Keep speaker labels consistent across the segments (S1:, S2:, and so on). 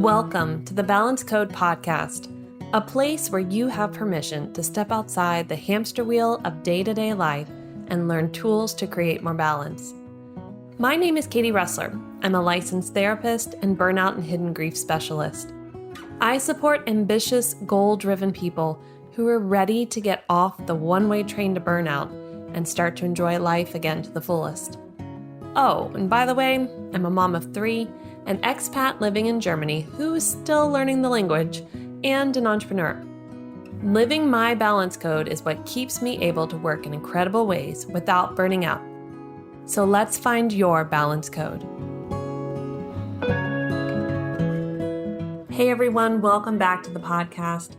S1: Welcome to the Balance Code Podcast, a place where you have permission to step outside the hamster wheel of day-to-day life and learn tools to create more balance. My name is Katie Ressler. I'm a licensed therapist and burnout and hidden grief specialist. I support ambitious, goal-driven people who are ready to get off the one-way train to burnout and start to enjoy life again to the fullest. Oh, and by the way, I'm a mom of 3, an expat living in Germany who is still learning the language, and an entrepreneur. Living my balance code is what keeps me able to work in incredible ways without burning out. So let's find your balance code. Hey everyone, welcome back to the podcast.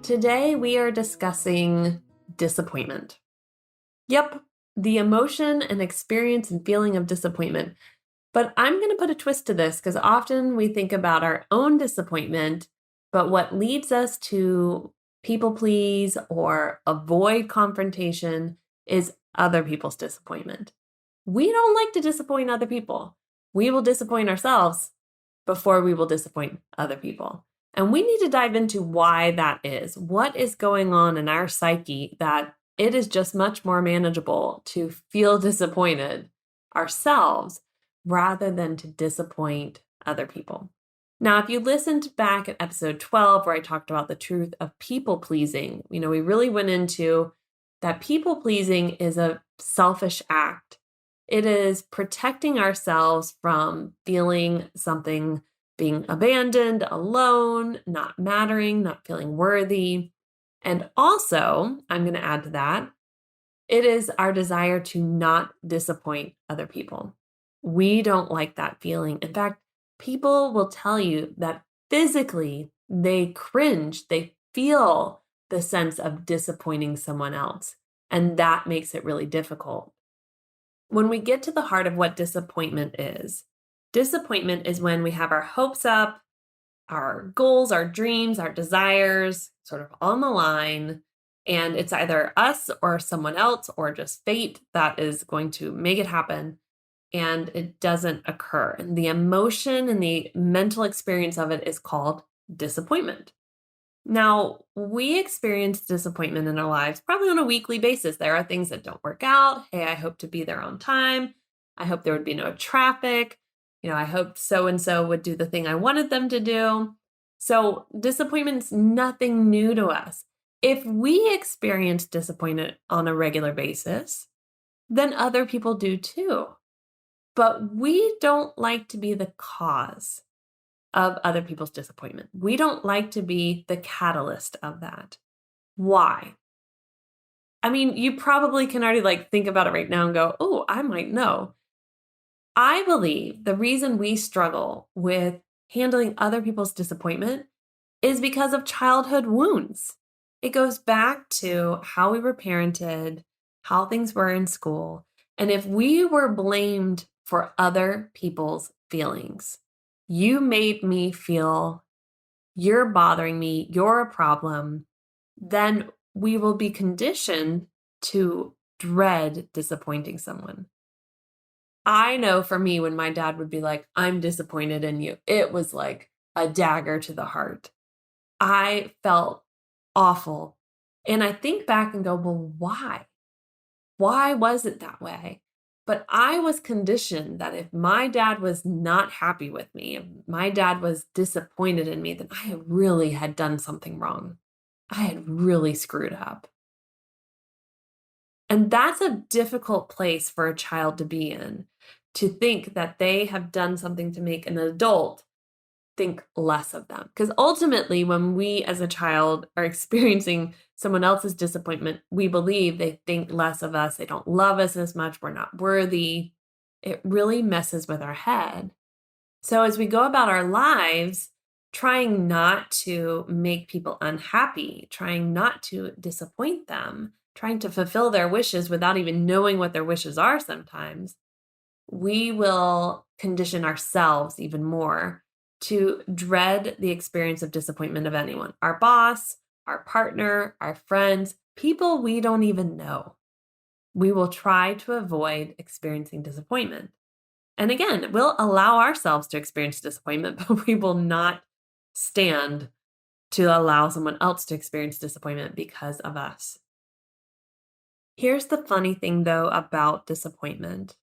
S1: Today we are discussing disappointment. Yep, the emotion and experience and feeling of disappointment. But I'm going to put a twist to this because often we think about our own disappointment, but what leads us to people please or avoid confrontation is other people's disappointment. We don't like to disappoint other people. We will disappoint ourselves before we will disappoint other people. And we need to dive into why that is. What is going on in our psyche that it is just much more manageable to feel disappointed ourselves rather than to disappoint other people. Now, if you listened back at episode 12, where I talked about the truth of people pleasing, we really went into that people pleasing is a selfish act. It is protecting ourselves from feeling something being abandoned, alone, not mattering, not feeling worthy. And also, I'm going to add to that, it is our desire to not disappoint other people. We don't like that feeling. In fact, people will tell you that physically they cringe, they feel the sense of disappointing someone else, and that makes it really difficult. When we get to the heart of what disappointment is when we have our hopes up, our goals, our dreams, our desires sort of on the line, and it's either us or someone else or just fate that is going to make it happen. And it doesn't occur. And the emotion and the mental experience of it is called disappointment. Now, we experience disappointment in our lives probably on a weekly basis. There are things that don't work out. Hey, I hope to be there on time. I hope there would be no traffic. I hoped so-and-so would do the thing I wanted them to do. So disappointment's nothing new to us. If we experience disappointment on a regular basis, then other people do too. But we don't like to be the cause of other people's disappointment. We don't like to be the catalyst of that. Why? I mean, you probably can already think about it right now and go, oh, I might know. I believe the reason we struggle with handling other people's disappointment is because of childhood wounds. It goes back to how we were parented, how things were in school. And if we were blamed for other people's feelings, you made me feel you're bothering me, you're a problem, then we will be conditioned to dread disappointing someone. I know for me, when my dad would be like, I'm disappointed in you, it was like a dagger to the heart. I felt awful. And I think back and go, well, why? Why was it that way? But I was conditioned that if my dad was not happy with me, if my dad was disappointed in me, then I really had done something wrong. I had really screwed up. And that's a difficult place for a child to be in, to think that they have done something to make an adult think less of them. Because ultimately, when we as a child are experiencing someone else's disappointment, we believe they think less of us, they don't love us as much, we're not worthy. It really messes with our head. So as we go about our lives, trying not to make people unhappy, trying not to disappoint them, trying to fulfill their wishes without even knowing what their wishes are sometimes, we will condition ourselves even more to dread the experience of disappointment of anyone. Our boss, our partner, our friends, people we don't even know. We will try to avoid experiencing disappointment. And again, we'll allow ourselves to experience disappointment, but we will not stand to allow someone else to experience disappointment because of us. Here's the funny thing, though, about disappointment.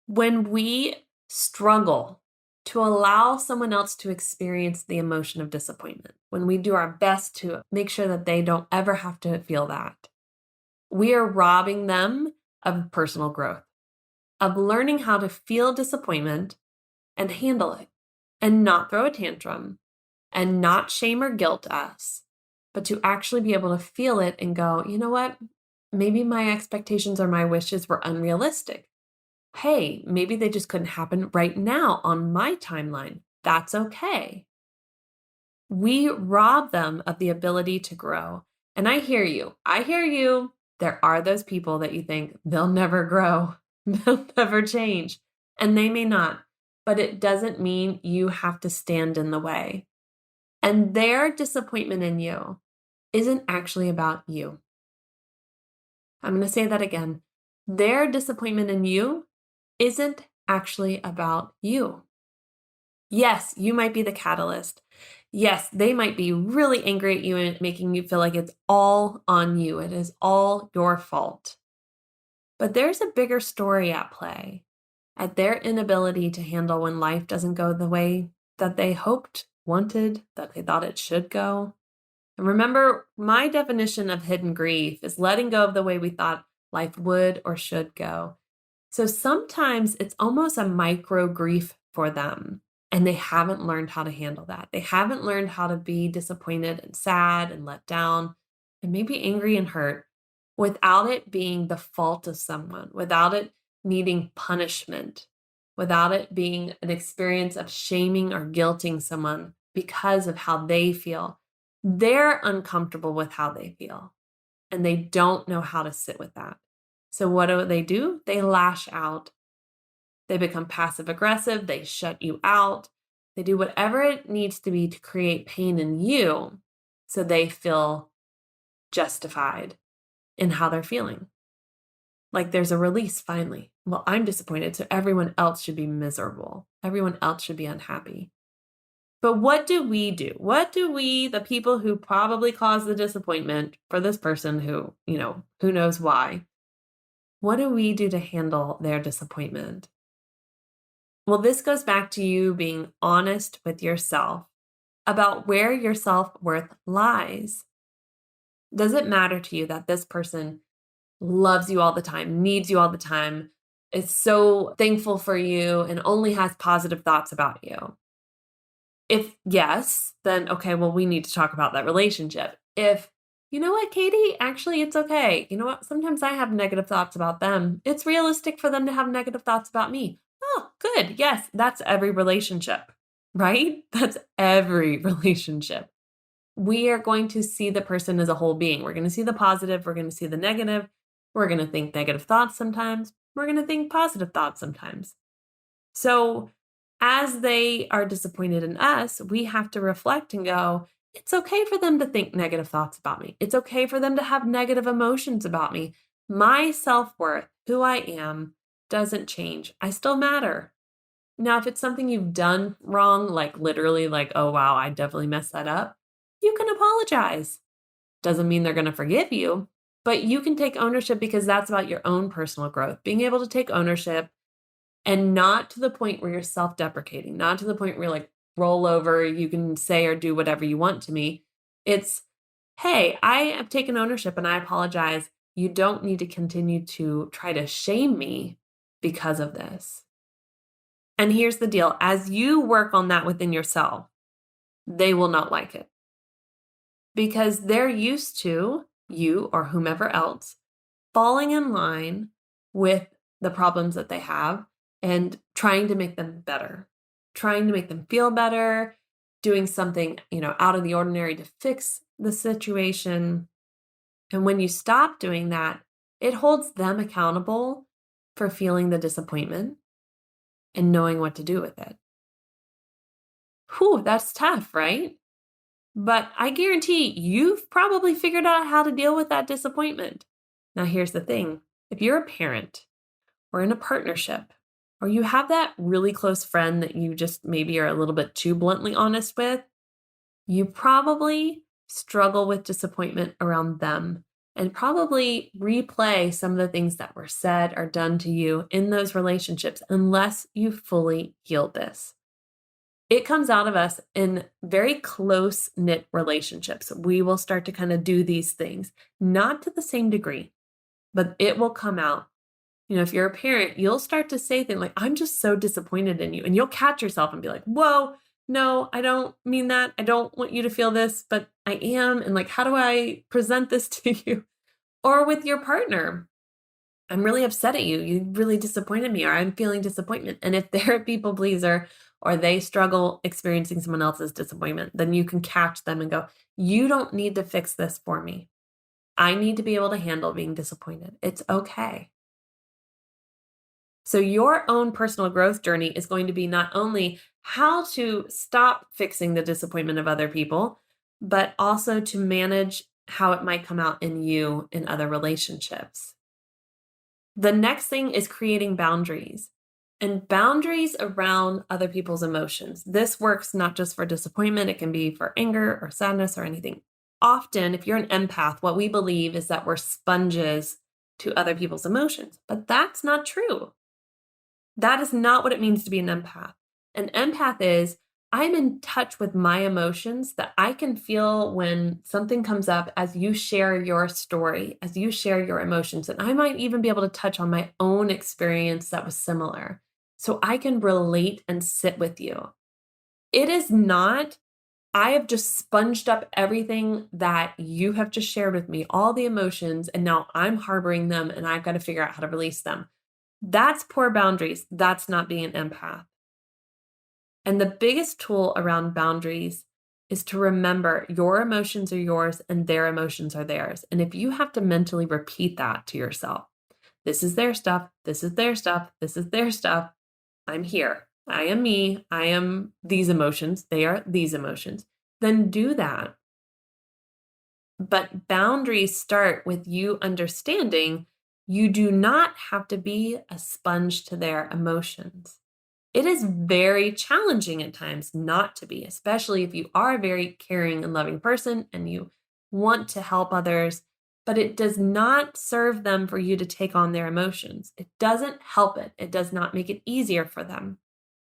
S1: When we struggle to allow someone else to experience the emotion of disappointment, when we do our best to make sure that they don't ever have to feel that, we are robbing them of personal growth, of learning how to feel disappointment and handle it, and not throw a tantrum, and not shame or guilt us, but to actually be able to feel it and go, you know what? Maybe my expectations or my wishes were unrealistic. Hey, maybe they just couldn't happen right now on my timeline. That's okay. We rob them of the ability to grow. And I hear you. I hear you. There are those people that you think they'll never grow, they'll never change, and they may not, but it doesn't mean you have to stand in the way. And their disappointment in you isn't actually about you. I'm going to say that again. Their disappointment in you isn't actually about you. Yes, you might be the catalyst. Yes, they might be really angry at you and making you feel like it's all on you. It is all your fault. But there's a bigger story at play, at their inability to handle when life doesn't go the way that they hoped, wanted, that they thought it should go. And remember, my definition of hidden grief is letting go of the way we thought life would or should go. So sometimes it's almost a micro grief for them, and they haven't learned how to handle that. They haven't learned how to be disappointed and sad and let down and maybe angry and hurt without it being the fault of someone, without it needing punishment, without it being an experience of shaming or guilting someone because of how they feel. They're uncomfortable with how they feel, and they don't know how to sit with that. So what do? They lash out. They become passive aggressive. They shut you out. They do whatever it needs to be to create pain in you so they feel justified in how they're feeling. Like there's a release finally. Well, I'm disappointed, so everyone else should be miserable. Everyone else should be unhappy. But what do we do? What do we, the people who probably caused the disappointment for this person who, who knows why, what do we do to handle their disappointment? Well, this goes back to you being honest with yourself about where your self-worth lies. Does it matter to you that this person loves you all the time, needs you all the time, is so thankful for you, and only has positive thoughts about you? If yes, then okay, well, we need to talk about that relationship. If, you know what, Katie, actually, it's okay. You know what? Sometimes I have negative thoughts about them. It's realistic for them to have negative thoughts about me. Oh, good. Yes, that's every relationship, right? That's every relationship. We are going to see the person as a whole being. We're going to see the positive. We're going to see the negative. We're going to think negative thoughts sometimes. We're going to think positive thoughts sometimes. So as they are disappointed in us, we have to reflect and go, it's okay for them to think negative thoughts about me. It's okay for them to have negative emotions about me. My self-worth, who I am, doesn't change. I still matter. Now, if it's something you've done wrong, like literally like, oh, wow, I definitely messed that up, you can apologize. Doesn't mean they're going to forgive you, but you can take ownership because that's about your own personal growth. Being able to take ownership and not to the point where you're self-deprecating, not to the point where you're like, roll over, you can say or do whatever you want to me. It's, hey, I have taken ownership and I apologize. You don't need to continue to try to shame me because of this. And here's the deal. As you work on that within yourself, they will not like it because they're used to you or whomever else falling in line with the problems that they have and trying to make them better, trying to make them feel better, doing something, out of the ordinary to fix the situation. And when you stop doing that, it holds them accountable for feeling the disappointment and knowing what to do with it. Whew, that's tough, right? But I guarantee you've probably figured out how to deal with that disappointment. Now, here's the thing. If you're a parent or in a partnership, or you have that really close friend that you just maybe are a little bit too bluntly honest with, you probably struggle with disappointment around them and probably replay some of the things that were said or done to you in those relationships unless you fully healed this. It comes out of us in very close-knit relationships. We will start to kind of do these things, not to the same degree, but it will come out. If you're a parent, you'll start to say things like, I'm just so disappointed in you. And you'll catch yourself and be like, whoa, no, I don't mean that. I don't want you to feel this, but I am. And like, how do I present this to you? Or with your partner, I'm really upset at you. You really disappointed me, or I'm feeling disappointment. And if they're a people pleaser or they struggle experiencing someone else's disappointment, then you can catch them and go, you don't need to fix this for me. I need to be able to handle being disappointed. It's okay. So your own personal growth journey is going to be not only how to stop fixing the disappointment of other people, but also to manage how it might come out in you in other relationships. The next thing is creating boundaries, and boundaries around other people's emotions. This works not just for disappointment, it can be for anger or sadness or anything. Often, if you're an empath, what we believe is that we're sponges to other people's emotions, but that's not true. That is not what it means to be an empath. An empath is, I'm in touch with my emotions, that I can feel when something comes up as you share your story, as you share your emotions. And I might even be able to touch on my own experience that was similar. So I can relate and sit with you. It is not, I have just sponged up everything that you have just shared with me, all the emotions, and now I'm harboring them and I've got to figure out how to release them. That's poor boundaries. That's not being an empath. And the biggest tool around boundaries is to remember your emotions are yours and their emotions are theirs. And if you have to mentally repeat that to yourself, this is their stuff, this is their stuff, this is their stuff, I'm here, I am me, I am these emotions, they are these emotions, then do that. But boundaries start with you understanding you do not have to be a sponge to their emotions. It is very challenging at times not to be, especially if you are a very caring and loving person and you want to help others, but it does not serve them for you to take on their emotions. It doesn't help it. It does not make it easier for them.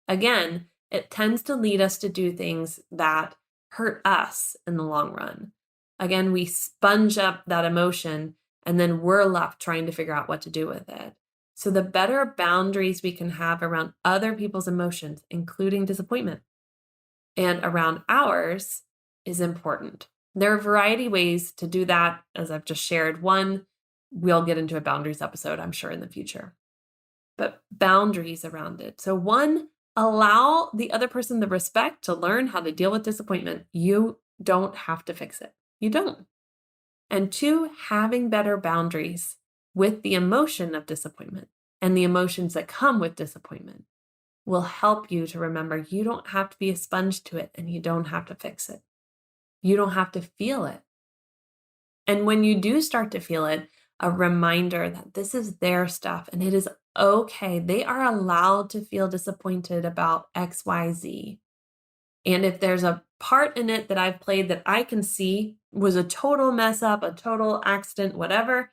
S1: Again, it tends to lead us to do things that hurt us in the long run. Again, we sponge up that emotion and then we're left trying to figure out what to do with it. So the better boundaries we can have around other people's emotions, including disappointment, and around ours is important. There are a variety of ways to do that, as I've just shared. One, we'll get into a boundaries episode, I'm sure, in the future. But boundaries around it. So one, allow the other person the respect to learn how to deal with disappointment. You don't have to fix it. You don't. And two, having better boundaries with the emotion of disappointment and the emotions that come with disappointment will help you to remember you don't have to be a sponge to it and you don't have to fix it. You don't have to feel it. And when you do start to feel it, a reminder that this is their stuff and it is okay. They are allowed to feel disappointed about X, Y, Z. And if there's a part in it that I've played that I can see was a total mess up, a total accident, whatever,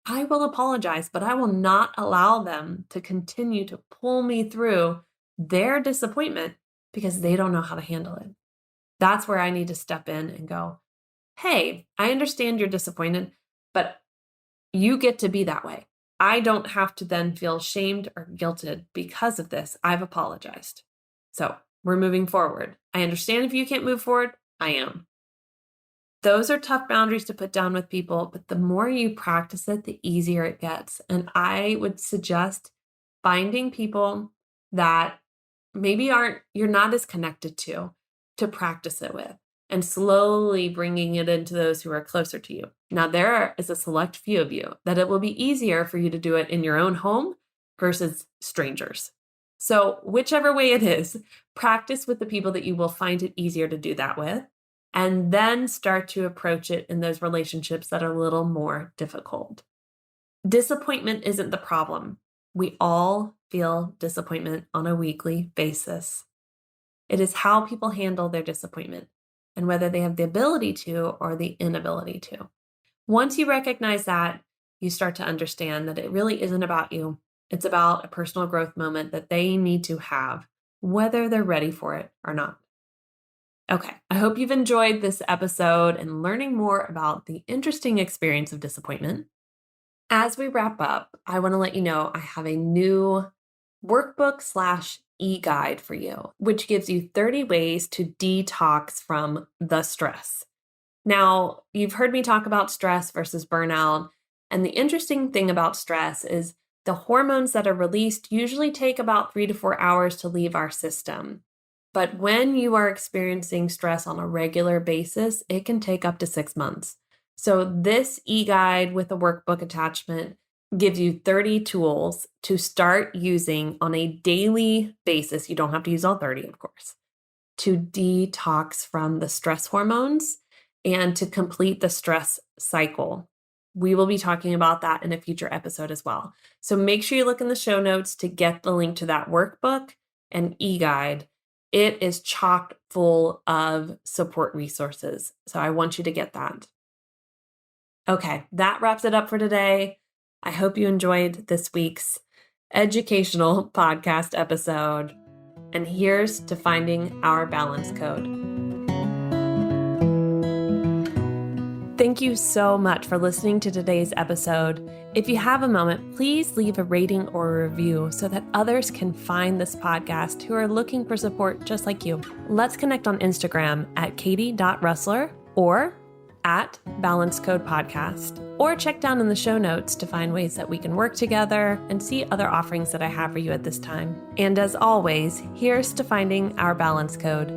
S1: I will apologize, but I will not allow them to continue to pull me through their disappointment because they don't know how to handle it. That's where I need to step in and go, hey, I understand you're disappointed, but you get to be that way. I don't have to then feel shamed or guilted because of this. I've apologized. So we're moving forward. I understand if you can't move forward, I am. Those are tough boundaries to put down with people, but the more you practice it, the easier it gets. And I would suggest finding people that maybe you're not as connected to practice it with, and slowly bringing it into those who are closer to you. Now, there is a select few of you that it will be easier for you to do it in your own home versus strangers. So whichever way it is, practice with the people that you will find it easier to do that with, and then start to approach it in those relationships that are a little more difficult. Disappointment isn't the problem. We all feel disappointment on a weekly basis. It is how people handle their disappointment. and whether they have the ability to or the inability to. Once you recognize that, you start to understand that it really isn't about you. It's about a personal growth moment that they need to have, whether they're ready for it or not. Okay, I hope you've enjoyed this episode and learning more about the interesting experience of disappointment. As we wrap up, I want to let you know I have a new workbook / e-guide for you, which gives you 30 ways to detox from the stress. Now, you've heard me talk about stress versus burnout, and the interesting thing about stress is the hormones that are released usually take about 3 to 4 hours to leave our system. But when you are experiencing stress on a regular basis, it can take up to 6 months. So this e-guide with a workbook attachment gives you 30 tools to start using on a daily basis. You don't have to use all 30, of course, to detox from the stress hormones and to complete the stress cycle. We will be talking about that in a future episode as well. So make sure you look in the show notes to get the link to that workbook and e-guide. It is chock full of support resources. So I want you to get that. Okay, that wraps it up for today. I hope you enjoyed this week's educational podcast episode. And here's to finding our balance code. Thank you so much for listening to today's episode. If you have a moment, please leave a rating or a review so that others can find this podcast who are looking for support just like you. Let's connect on Instagram at katie.russler or at Balance Code Podcast, or check down in the show notes to find ways that we can work together and see other offerings that I have for you at this time. And as always, here's to finding our balance code.